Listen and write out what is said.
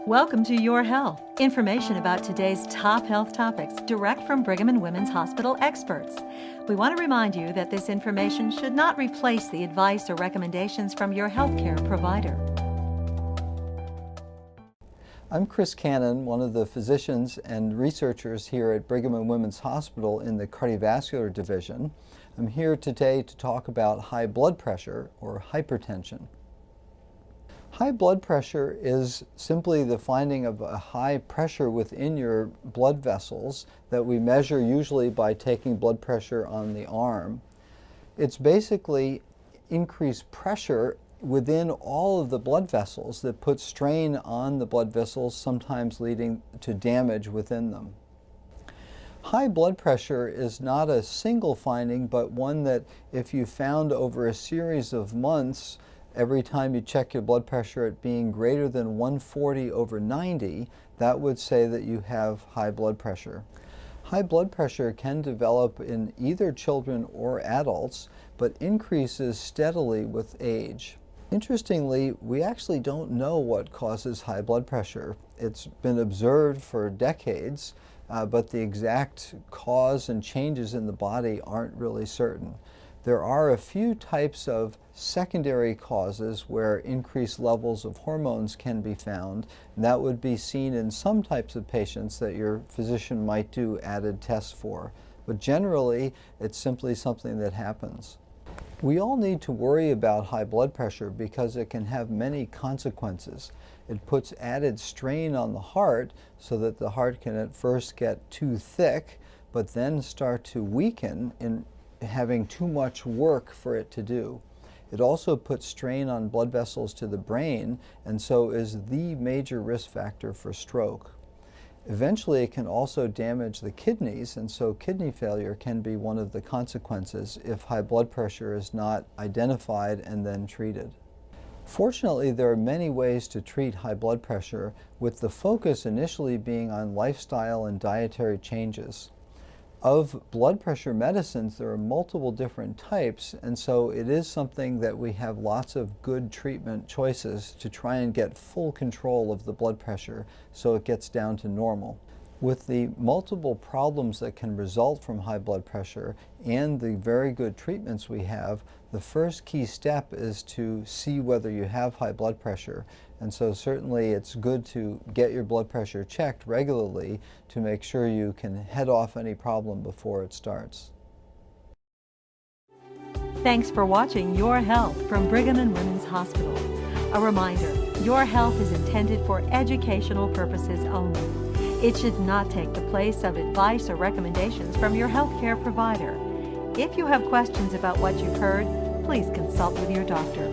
Welcome to Your Health. Information about today's top health topics direct from Brigham and Women's Hospital experts. We want to remind you that this information should not replace the advice or recommendations from your healthcare provider. I'm Chris Cannon, one of the physicians and researchers here at Brigham and Women's Hospital in the cardiovascular division. I'm here today to talk about high blood pressure or hypertension. High blood pressure is simply the finding of a high pressure within your blood vessels that we measure usually by taking blood pressure on the arm. It's basically increased pressure within all of the blood vessels that put strain on the blood vessels, sometimes leading to damage within them. High blood pressure is not a single finding, but one that if you found over a series of months, every time you check your blood pressure at being greater than 140/90, that would say that you have high blood pressure. High blood pressure can develop in either children or adults, but increases steadily with age. Interestingly, we actually don't know what causes high blood pressure. It's been observed for decades, but the exact cause and changes in the body aren't really certain. There are a few types of secondary causes where increased levels of hormones can be found, and that would be seen in some types of patients that your physician might do added tests for. But generally, it's simply something that happens. We all need to worry about high blood pressure because it can have many consequences. It puts added strain on the heart so that the heart can at first get too thick, but then start to weaken in having too much work for it to do. It also puts strain on blood vessels to the brain, and so is the major risk factor for stroke. Eventually, it can also damage the kidneys, and so kidney failure can be one of the consequences if high blood pressure is not identified and then treated. Fortunately, there are many ways to treat high blood pressure, with the focus initially being on lifestyle and dietary changes. Of blood pressure medicines, there are multiple different types, and so it is something that we have lots of good treatment choices to try and get full control of the blood pressure so it gets down to normal. With the multiple problems that can result from high blood pressure and the very good treatments we have, the first key step is to see whether you have high blood pressure. And so certainly it's good to get your blood pressure checked regularly to make sure you can head off any problem before it starts. Thanks for watching Your Health from Brigham and Women's Hospital. A reminder, Your Health is intended for educational purposes only. It should not take the place of advice or recommendations from your healthcare provider. If you have questions about what you've heard, please consult with your doctor.